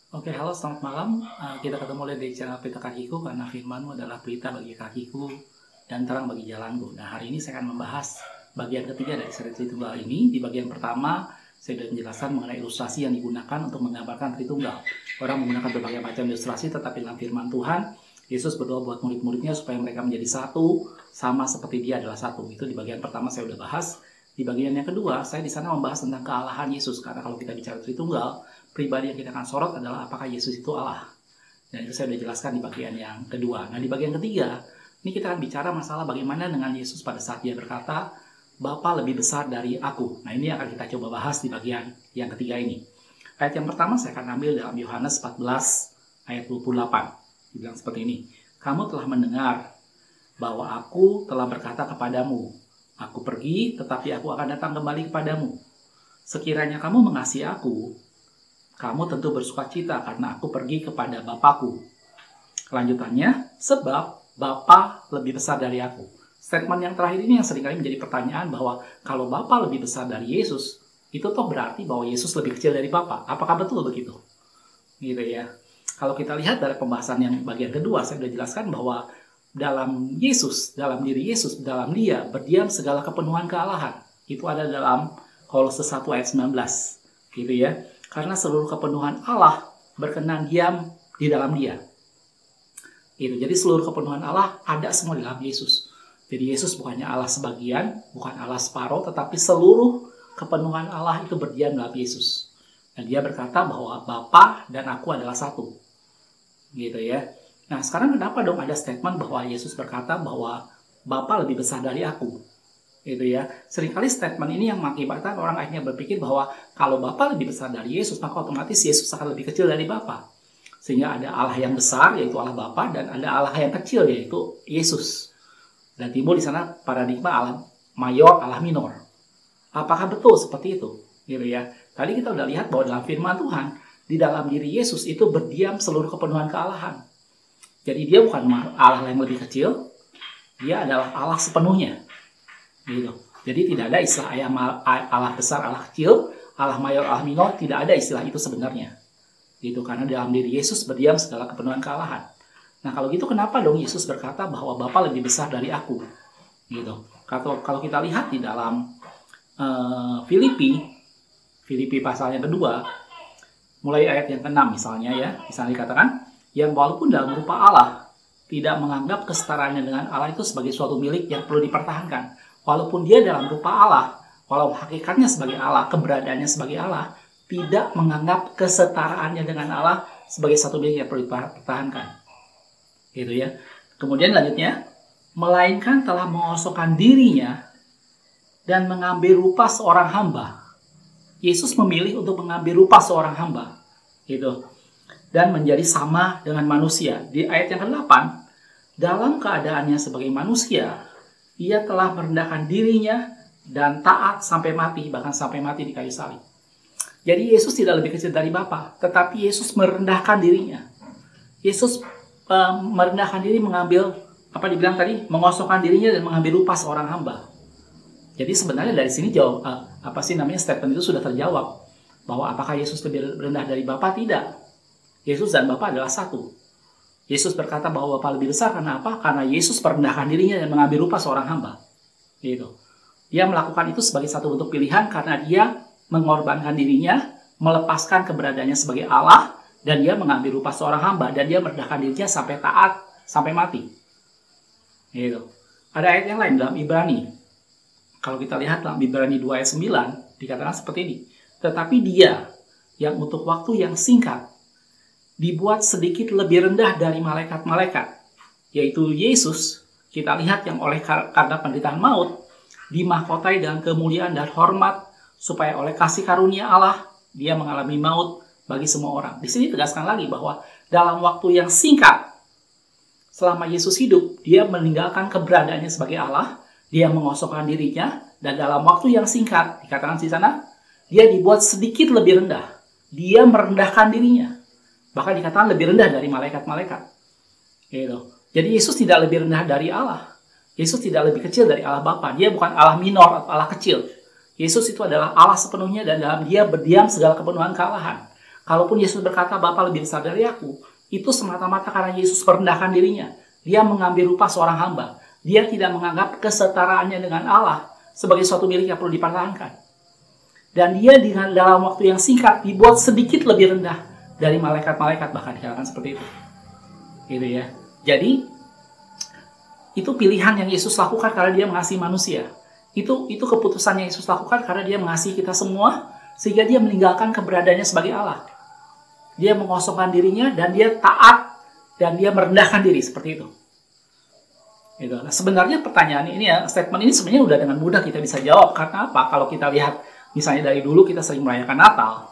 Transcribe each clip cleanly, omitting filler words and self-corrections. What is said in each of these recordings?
Oke, halo, selamat malam. Kita ketemu lagi di channel Pelita Kakiku karena firman-Mu adalah pelita bagi kakiku dan terang bagi jalanku. Nah, hari ini saya akan membahas bagian ketiga dari seri Tritunggal ini. Di bagian pertama, saya sudah menjelaskan mengenai ilustrasi yang digunakan untuk menggambarkan Tritunggal. Orang menggunakan berbagai macam ilustrasi, tetapi dalam firman Tuhan, Yesus berdoa buat murid-muridnya supaya mereka menjadi satu, sama seperti Dia adalah satu. Itu di bagian pertama saya sudah bahas. Di bagian yang kedua, saya di sana membahas tentang kealahan Yesus. Karena kalau kita bicara Tritunggal, pribadi yang kita akan sorot adalah apakah Yesus itu Allah. Dan itu saya sudah jelaskan di bagian yang kedua. Nah, di bagian ketiga, ini kita akan bicara masalah bagaimana dengan Yesus pada saat Dia berkata, Bapa lebih besar dari aku. Nah, ini akan kita coba bahas di bagian yang ketiga ini. Ayat yang pertama saya akan ambil dalam Yohanes 14 ayat 28. Dibilang seperti ini. Kamu telah mendengar bahwa aku telah berkata kepadamu, aku pergi, tetapi aku akan datang kembali kepadamu. Sekiranya kamu mengasihi aku, kamu tentu bersukacita karena aku pergi kepada Bapakku. Kelanjutannya, sebab Bapa lebih besar dari aku. Statement yang terakhir ini yang seringkali menjadi pertanyaan bahwa kalau Bapa lebih besar dari Yesus, itu toh berarti bahwa Yesus lebih kecil dari Bapa. Apakah betul begitu? Gitu ya. Kalau kita lihat dari pembahasan yang bagian kedua, saya sudah jelaskan bahwa dalam Yesus, dalam diri Yesus, dalam Dia berdiam segala kepenuhan kealahan. Itu ada dalam Kolose 1 ayat 19. Gitu ya. Karena seluruh kepenuhan Allah berkenan diam di dalam Dia. Itu. Jadi seluruh kepenuhan Allah ada semua di dalam Yesus. Jadi Yesus bukannya Allah sebagian, bukan Allah separuh, tetapi seluruh kepenuhan Allah itu berdiam dalam Yesus. Dan Dia berkata bahwa Bapa dan aku adalah satu. Gitu ya. Nah, sekarang kenapa dong ada statement bahwa Yesus berkata bahwa Bapa lebih besar dari aku? Gitu ya. Seringkali statement ini yang mengakibatkan orang akhirnya berpikir bahwa kalau Bapa lebih besar dari Yesus, maka otomatis Yesus akan lebih kecil dari Bapa. Sehingga ada Allah yang besar, yaitu Allah Bapa, dan ada Allah yang kecil, yaitu Yesus. Dan timbul di sana paradigma Allah mayor, Allah minor. Apakah betul seperti itu? Gitu ya. Tadi kita udah lihat bahwa dalam firman Tuhan, di dalam diri Yesus itu berdiam seluruh kepenuhan kealahan. Jadi Dia bukan Allah yang lebih kecil, Dia adalah Allah sepenuhnya. Gitu. Jadi tidak ada istilah Allah besar, Allah kecil, Allah mayor, Allah minor, tidak ada istilah itu sebenarnya. Gitu, karena dalam diri Yesus berdiam segala kepenuhan kealahan. Nah, kalau gitu kenapa dong Yesus berkata bahwa Bapa lebih besar dari aku? Gitu. Kalau kita lihat di dalam Filipi pasal yang kedua, mulai ayat yang ke-6 misalnya ya, misalnya dikatakan, yang walaupun dalam rupa Allah, tidak menganggap kesetaraannya dengan Allah itu sebagai suatu milik yang perlu dipertahankan. Walaupun Dia dalam rupa Allah, walau hakikatnya sebagai Allah, keberadaannya sebagai Allah, tidak menganggap kesetaraannya dengan Allah sebagai satu milik yang perlu dipertahankan. Gitu ya. Kemudian lanjutnya, melainkan telah mengosongkan dirinya dan mengambil rupa seorang hamba. Yesus memilih untuk mengambil rupa seorang hamba. Gitu. Dan menjadi sama dengan manusia. Di ayat yang ke-8, dalam keadaannya sebagai manusia, Ia telah merendahkan dirinya dan taat sampai mati, bahkan sampai mati di kayu salib. Jadi Yesus tidak lebih kecil dari Bapa, tetapi Yesus merendahkan dirinya. Yesus merendahkan diri, mengambil, apa dibilang tadi, mengosongkan dirinya dan mengambil rupa seorang hamba. Jadi sebenarnya dari sini statement itu sudah terjawab. Bahwa apakah Yesus lebih rendah dari Bapa? Tidak. Yesus dan Bapa adalah satu. Yesus berkata bahwa Bapa lebih besar karena apa? Karena Yesus merendahkan dirinya dan mengambil rupa seorang hamba. Gitu. Dia melakukan itu sebagai satu bentuk pilihan karena Dia mengorbankan dirinya, melepaskan keberadaannya sebagai Allah, dan Dia mengambil rupa seorang hamba, dan Dia merendahkan dirinya sampai taat, sampai mati. Gitu. Ada ayat yang lain dalam Ibrani. Kalau kita lihat dalam Ibrani 2 ayat 9, dikatakan seperti ini. Tetapi Dia yang untuk waktu yang singkat dibuat sedikit lebih rendah dari malaikat-malaikat, yaitu Yesus, kita lihat yang oleh karena penderitaan maut, dimahkotai dengan kemuliaan dan hormat, supaya oleh kasih karunia Allah, Dia mengalami maut bagi semua orang. Di sini tegaskan lagi bahwa dalam waktu yang singkat, selama Yesus hidup, Dia meninggalkan keberadaannya sebagai Allah, Dia mengosongkan dirinya, dan dalam waktu yang singkat, dikatakan di sana, Dia dibuat sedikit lebih rendah. Dia merendahkan dirinya. Bahkan dikatakan lebih rendah dari malaikat-malaikat. Gitu. Jadi Yesus tidak lebih rendah dari Allah. Yesus tidak lebih kecil dari Allah Bapa. Dia bukan Allah minor atau Allah kecil. Yesus itu adalah Allah sepenuhnya dan dalam Dia berdiam segala kepenuhan kealahan. Kalaupun Yesus berkata, Bapa lebih besar dari aku, itu semata-mata karena Yesus merendahkan dirinya. Dia mengambil rupa seorang hamba. Dia tidak menganggap kesetaraannya dengan Allah sebagai suatu milik yang perlu dipertahankan. Dan dia dengan dalam waktu yang singkat dibuat sedikit lebih rendah dari malaikat-malaikat, bahkan dikatakan seperti itu. Gitu ya. Jadi, itu pilihan yang Yesus lakukan karena dia mengasihi manusia. Itu keputusan yang Yesus lakukan karena dia mengasihi kita semua, sehingga dia meninggalkan keberadaannya sebagai Allah. Dia mengosongkan dirinya dan dia taat dan dia merendahkan diri seperti itu. Gitu. Nah, sebenarnya pertanyaan ini ya, statement ini sebenarnya udah dengan mudah kita bisa jawab. Karena apa? Kalau kita lihat misalnya dari dulu kita sering merayakan Natal,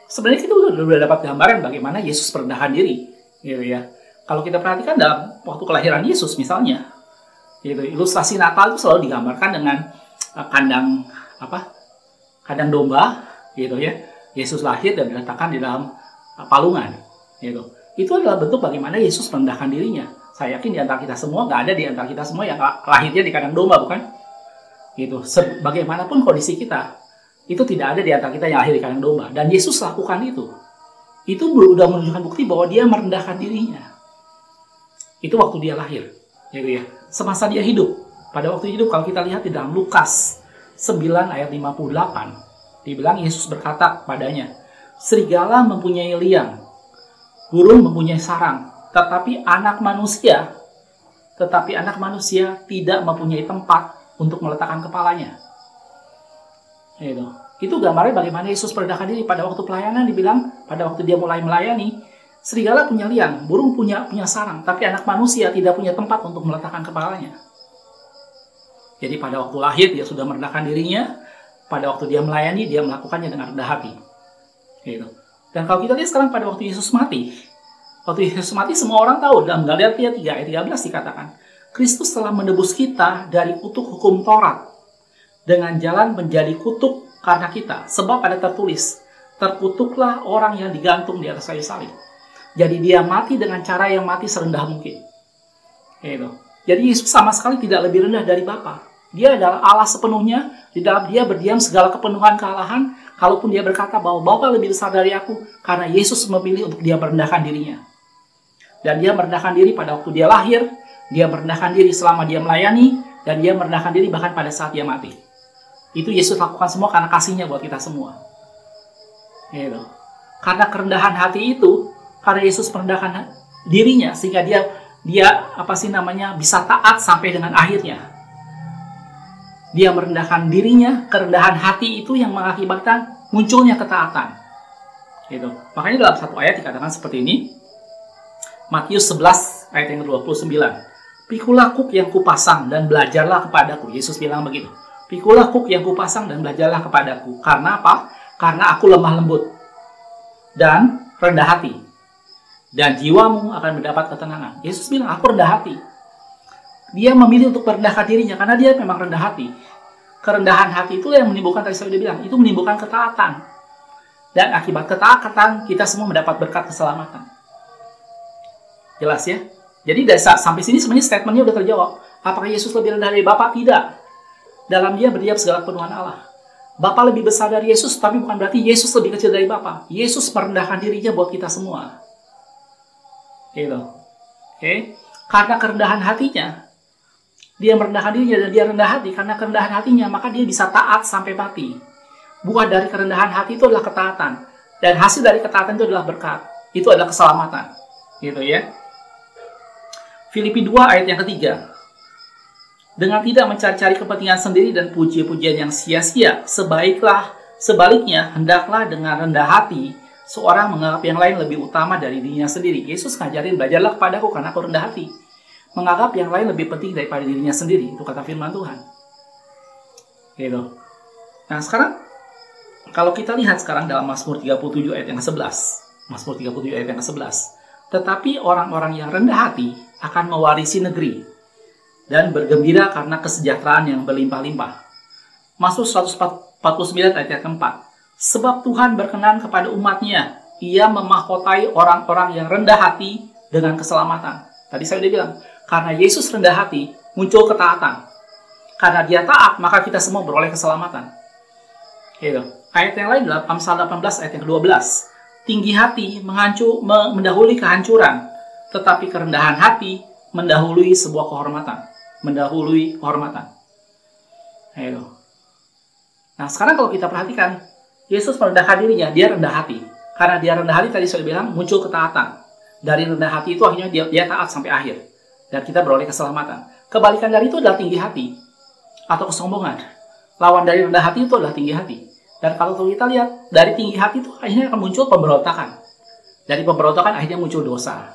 sebenarnya kita udah dapat gambaran bagaimana Yesus merendahkan diri, gitu ya. Kalau kita perhatikan dalam waktu kelahiran Yesus misalnya, gitu, ilustrasi Natal itu selalu digambarkan dengan kandang domba, gitu ya. Yesus lahir dan diletakkan di dalam palungan, gitu. Itu adalah bentuk bagaimana Yesus merendahkan dirinya. Saya yakin di antara kita semua, nggak ada di antara kita semua yang lahirnya di kandang domba, bukan? Gitu. Bagaimanapun kondisi kita, itu tidak ada di antara kita yang lahir di kandang domba. Dan Yesus lakukan itu. Itu sudah menunjukkan bukti bahwa dia merendahkan dirinya. Itu waktu dia lahir, gitu ya. Semasa dia hidup. Pada waktu hidup, kalau kita lihat di dalam Lukas 9 ayat 58, dibilang Yesus berkata kepadanya, serigala mempunyai liang, burung mempunyai sarang, tetapi anak manusia tidak mempunyai tempat untuk meletakkan kepalanya. Itu gambarnya bagaimana Yesus merendahkan diri. Pada waktu pelayanan dibilang, pada waktu dia mulai melayani, serigala punya liang, burung punya sarang, tapi anak manusia tidak punya tempat untuk meletakkan kepalanya. Jadi pada waktu lahir dia sudah merendahkan dirinya, pada waktu dia melayani dia melakukannya dengan rendah hati. Dan kalau kita lihat sekarang pada waktu Yesus mati, semua orang tahu dalam Galatia 3 ayat 13 dikatakan, Kristus telah menebus kita dari kutuk hukum Taurat dengan jalan menjadi kutuk karena kita. Sebab ada tertulis, terkutuklah orang yang digantung di atas kayu salib. Jadi dia mati dengan cara yang mati serendah mungkin. Jadi Yesus sama sekali tidak lebih rendah dari Bapa. Dia adalah Allah sepenuhnya, di dalam dia berdiam segala kepenuhan kealahan. Kalaupun dia berkata bahwa Bapa lebih besar dari aku, karena Yesus memilih untuk dia merendahkan dirinya. Dan dia merendahkan diri pada waktu dia lahir, dia merendahkan diri selama dia melayani, dan dia merendahkan diri bahkan pada saat dia mati. Itu Yesus lakukan semua karena kasihnya buat kita semua. Karena kerendahan hati itu, karena Yesus merendahkan dirinya, sehingga dia bisa taat sampai dengan akhirnya. Dia merendahkan dirinya, kerendahan hati itu yang mengakibatkan munculnya ketaatan. Makanya dalam satu ayat dikatakan seperti ini, Matius 11 ayat yang ke-29. Pikulah kuk yang kupasang dan belajarlah kepadaku. Yesus bilang begitu. Pikulah kuk yang kupasang dan belajarlah kepadaku. Karena apa? Karena aku lemah lembut dan rendah hati. Dan jiwamu akan mendapat ketenangan. Yesus bilang, aku rendah hati. Dia memilih untuk merendahkan dirinya karena dia memang rendah hati. Kerendahan hati itu yang menimbulkan, tadi saya sudah bilang, itu menimbulkan ketaatan. Dan akibat ketaatan, kita semua mendapat berkat keselamatan. Jelas ya? Jadi sampai sini sebenarnya statementnya sudah terjawab. Apakah Yesus lebih rendah dari Bapa? Tidak. Dalam dia berdiam segala kepenuhan Allah. Bapa lebih besar dari Yesus, tapi bukan berarti Yesus lebih kecil dari Bapa. Yesus merendahkan dirinya buat kita semua. Karena kerendahan hatinya, dia merendahkan dirinya dan dia rendah hati. Karena kerendahan hatinya, maka dia bisa taat sampai mati. Buah dari kerendahan hati itu adalah ketaatan. Dan hasil dari ketaatan itu adalah berkat. Itu adalah keselamatan. Filipi 2 ayat yang ketiga. Dengan tidak mencari-cari kepentingan sendiri dan puji-pujian yang sia-sia, sebaliknya, hendaklah dengan rendah hati, seorang menganggap yang lain lebih utama dari dirinya sendiri. Yesus ngajarin, belajarlah kepadaku karena aku rendah hati. Menganggap yang lain lebih penting daripada dirinya sendiri. Itu kata firman Tuhan. Nah sekarang, kalau kita lihat sekarang dalam Mazmur 37 ayat yang ke-11. Mazmur 37 ayat yang ke-11. Tetapi orang-orang yang rendah hati akan mewarisi negeri dan bergembira karena kesejahteraan yang berlimpah-limpah. Mazmur 149 ayat yang ke-4. Sebab Tuhan berkenan kepada umatnya, ia memahkotai orang-orang yang rendah hati dengan keselamatan. Tadi saya sudah bilang, karena Yesus rendah hati, muncul ketaatan. Karena dia taat, maka kita semua beroleh keselamatan. Ayat yang lain dalam Amsal 18 ayat yang ke-12. tinggi hati mendahului kehancuran, tetapi kerendahan hati mendahului sebuah kehormatan. Mendahului kehormatan. Ayo. Nah, sekarang kalau kita perhatikan, Yesus merendahkan dirinya, dia rendah hati. Karena dia rendah hati, tadi saya bilang, muncul ketaatan. Dari rendah hati itu akhirnya dia taat sampai akhir. Dan kita beroleh keselamatan. Kebalikan dari itu adalah tinggi hati. Atau kesombongan. Lawan dari rendah hati itu adalah tinggi hati. Dan kalau kita lihat, dari tinggi hati itu akhirnya akan muncul pemberontakan. Dari pemberontakan akhirnya muncul dosa.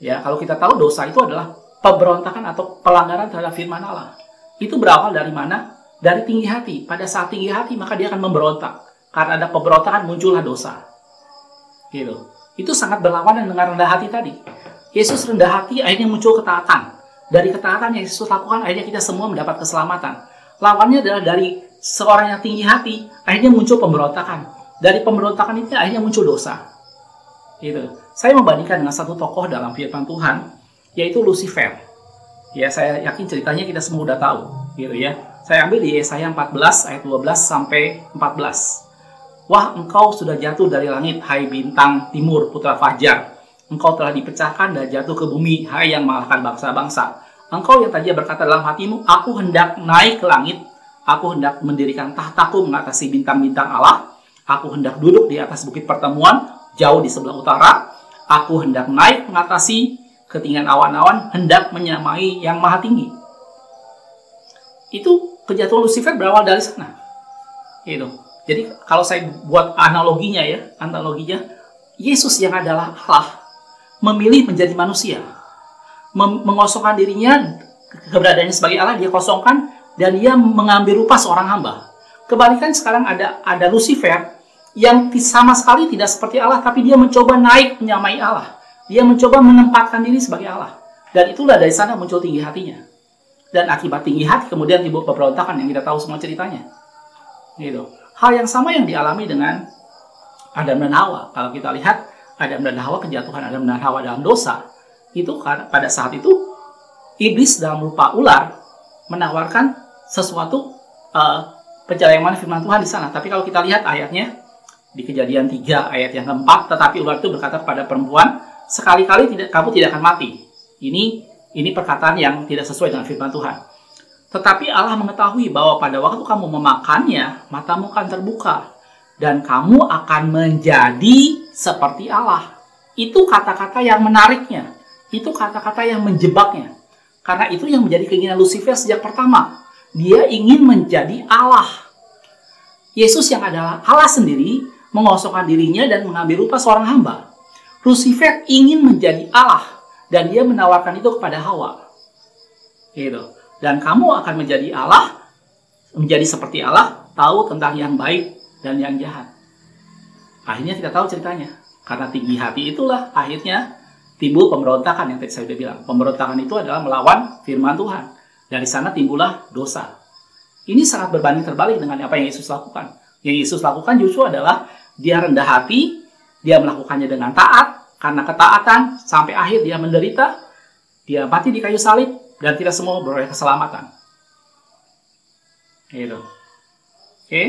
Ya, kalau kita tahu dosa itu adalah pemberontakan atau pelanggaran terhadap firman Allah. Itu berawal dari mana? Dari tinggi hati. Pada saat tinggi hati, maka dia akan memberontak. Karena ada pemberontakan, muncullah dosa. Gitu. Itu sangat berlawanan dengan rendah hati tadi. Yesus rendah hati, akhirnya muncul ketaatan. Dari ketaatan yang Yesus lakukan, akhirnya kita semua mendapat keselamatan. Lawannya adalah dari seorang yang tinggi hati, akhirnya muncul pemberontakan. Dari pemberontakan itu akhirnya muncul dosa. Gitu. Saya membandingkan dengan satu tokoh dalam firman Tuhan, yaitu Lucifer. Ya, saya yakin ceritanya kita semua udah tahu, gitu ya. Saya ambil di Yesaya 14 ayat 12 sampai 14. Wah, engkau sudah jatuh dari langit, hai bintang timur, putra fajar. Engkau telah dipecahkan dan jatuh ke bumi, hai yang mengalahkan bangsa-bangsa. Engkau yang tadinya berkata dalam hatimu, aku hendak naik ke langit, aku hendak mendirikan tahtaku mengatasi bintang-bintang Allah, aku hendak duduk di atas bukit pertemuan, jauh di sebelah utara, aku hendak naik mengatasi ketinggian awan-awan, hendak menyamai yang maha tinggi. Itu kejatuhan Lucifer berawal dari sana. Gitu. Jadi kalau saya buat analoginya, Yesus yang adalah Allah memilih menjadi manusia. Mengosongkan dirinya, keberadaannya sebagai Allah, dia kosongkan, dan dia mengambil rupa seorang hamba. Kebalikan sekarang ada Lucifer yang sama sekali tidak seperti Allah, tapi dia mencoba naik menyamai Allah. Dia mencoba menempatkan diri sebagai Allah. Dan itulah dari sana muncul tinggi hatinya. Dan akibat tinggi hati kemudian timbul pemberontakan yang kita tahu semua ceritanya. Gitu. Hal yang sama yang dialami dengan Adam dan Hawa. Kalau kita lihat Adam dan Hawa, kejatuhan Adam dan Hawa dalam dosa, itu pada saat itu iblis dalam rupa ular menawarkan sesuatu penyelewengan firman Tuhan di sana. Tapi kalau kita lihat ayatnya di Kejadian 3 ayat yang keempat, tetapi ular itu berkata kepada perempuan, sekali-kali kamu tidak akan mati. Ini perkataan yang tidak sesuai dengan firman Tuhan. Tetapi Allah mengetahui bahwa pada waktu kamu memakannya, matamu akan terbuka dan kamu akan menjadi seperti Allah. Itu kata-kata yang menariknya. Itu kata-kata yang menjebaknya. Karena itu yang menjadi keinginan Lucifer sejak pertama. Dia ingin menjadi Allah. Yesus yang adalah Allah sendiri mengosongkan dirinya dan mengambil rupa seorang hamba. Lucifer ingin menjadi Allah dan dia menawarkan itu kepada Hawa. Gitu. Dan kamu akan menjadi Allah, menjadi seperti Allah, tahu tentang yang baik dan yang jahat. Akhirnya kita tahu ceritanya. Karena tinggi hati itulah akhirnya timbul pemberontakan yang tadi saya sudah bilang. Pemberontakan itu adalah melawan firman Tuhan. Dari sana timbullah dosa. Ini sangat berbanding terbalik dengan apa yang Yesus lakukan. Yang Yesus lakukan justru adalah dia rendah hati, dia melakukannya dengan taat, karena ketaatan sampai akhir dia menderita, dia mati di kayu salib, dan tidak semua beroleh keselamatan. Gitu. Oke.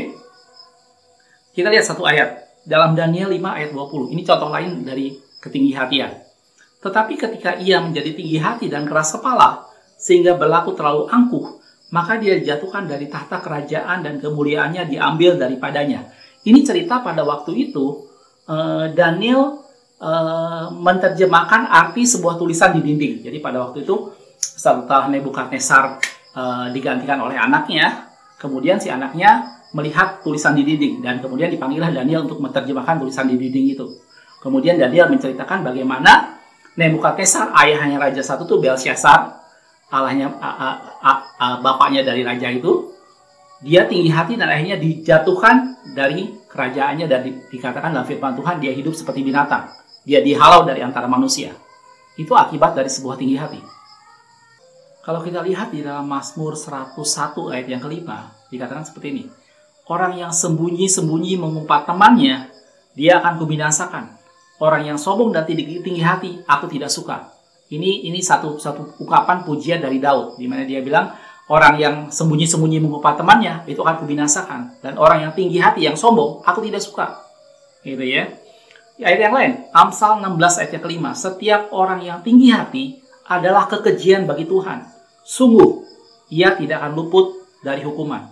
Kita lihat satu ayat dalam Daniel 5 ayat 20. Ini contoh lain dari ketinggi hatian. Tetapi ketika ia menjadi tinggi hati dan keras kepala, sehingga berlaku terlalu angkuh, maka dia dijatuhkan dari tahta kerajaan dan kemuliaannya diambil daripadanya. Ini cerita pada waktu itu, Daniel menerjemahkan arti sebuah tulisan di dinding. Jadi pada waktu itu, setelah Nebukadnezar digantikan oleh anaknya, kemudian si anaknya melihat tulisan di dinding, dan kemudian dipanggillah Daniel untuk menerjemahkan tulisan di dinding itu. Kemudian Daniel menceritakan bagaimana Nebukadnezar, ayahnya Raja satu itu Belsyazar, Allahnya bapaknya dari raja itu, dia tinggi hati dan akhirnya dijatuhkan dari kerajaannya dan dikatakan dalam firman Tuhan dia hidup seperti binatang. Dia dihalau dari antara manusia. Itu akibat dari sebuah tinggi hati. Kalau kita lihat di dalam Mazmur 101 ayat yang kelima, dikatakan seperti ini. Orang yang sembunyi-sembunyi mengumpat temannya, dia akan kubinasakan. Orang yang sombong dan tinggi hati, aku tidak suka. Ini satu ungkapan pujian dari Daud, di mana dia bilang, orang yang sembunyi-sembunyi mengumpat temannya, itu akan kubinasakan. Dan orang yang tinggi hati, yang sombong, aku tidak suka. Gitu ya. Ayat yang lain, Amsal 16 ayat yang kelima. Setiap orang yang tinggi hati adalah kekejian bagi Tuhan. Sungguh, ia tidak akan luput dari hukuman.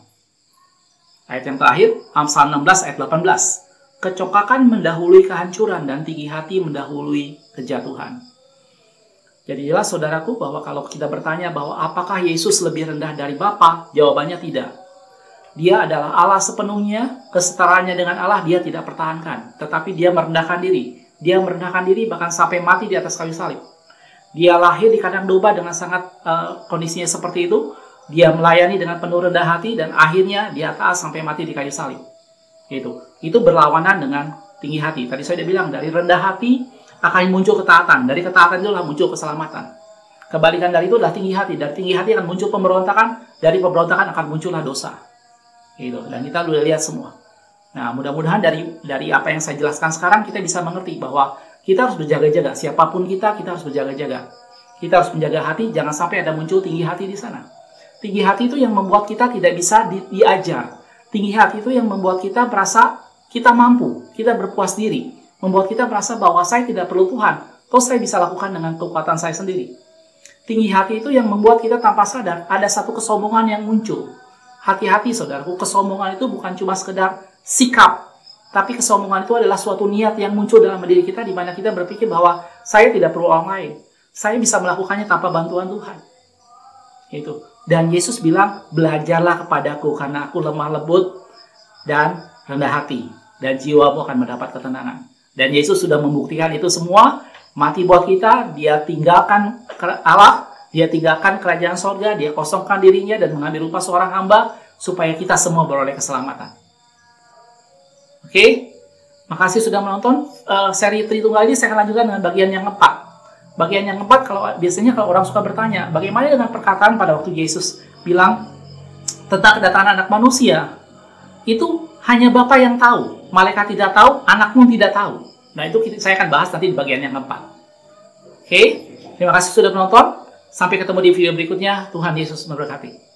Ayat yang terakhir, Amsal 16 ayat 18. Kecokakan mendahului kehancuran dan tinggi hati mendahului kejatuhan. Jadi jelas saudaraku bahwa kalau kita bertanya bahwa apakah Yesus lebih rendah dari Bapa, jawabannya tidak. Dia adalah Allah sepenuhnya, kesetaraannya dengan Allah dia tidak pertahankan. Tetapi dia merendahkan diri. Dia merendahkan diri bahkan sampai mati di atas kayu salib. Dia lahir di kandang domba dengan sangat kondisinya seperti itu. Dia melayani dengan penuh rendah hati dan akhirnya dia taat sampai mati di kayu salib. Itu berlawanan dengan tinggi hati. Tadi saya sudah bilang dari rendah hati akan muncul ketaatan. Dari ketaatan itulah muncul keselamatan. Kebalikan dari itu adalah tinggi hati. Dari tinggi hati akan muncul pemberontakan. Dari pemberontakan akan muncullah dosa. Dan kita sudah lihat semua. Nah, mudah-mudahan dari apa yang saya jelaskan sekarang kita bisa mengerti bahwa kita harus berjaga-jaga. Siapapun kita harus berjaga-jaga. Kita harus menjaga hati, jangan sampai ada muncul tinggi hati di sana. Tinggi hati itu yang membuat kita tidak bisa diajar. Tinggi hati itu yang membuat kita merasa kita mampu, kita berpuas diri. Membuat kita merasa bahwa saya tidak perlu Tuhan. Toh saya bisa lakukan dengan kekuatan saya sendiri. Tinggi hati itu yang membuat kita tanpa sadar ada satu kesombongan yang muncul. Hati-hati saudaraku, kesombongan itu bukan cuma sekedar sikap. Tapi kesombongan itu adalah suatu niat yang muncul dalam diri kita di mana kita berpikir bahwa saya tidak perlu orang lain. Saya bisa melakukannya tanpa bantuan Tuhan. Dan Yesus bilang, belajarlah kepadaku karena aku lemah lembut dan rendah hati. Dan jiwamu akan mendapat ketenangan. Dan Yesus sudah membuktikan itu semua. Mati buat kita, dia tinggalkan Allah. Dia tinggalkan kerajaan sorga, dia kosongkan dirinya dan mengambil rupa seorang hamba supaya kita semua beroleh keselamatan. Oke, makasih sudah menonton seri Tritunggal ini. Saya akan lanjutkan dengan bagian yang keempat. Bagian yang keempat, biasanya kalau orang suka bertanya, bagaimana dengan perkataan pada waktu Yesus bilang tentang kedatangan anak manusia? Itu hanya Bapa yang tahu, malaikat tidak tahu, anak pun tidak tahu. Nah, itu saya akan bahas nanti di bagian yang keempat. Oke, terima kasih sudah menonton. Sampai ketemu di video berikutnya. Tuhan Yesus memberkati.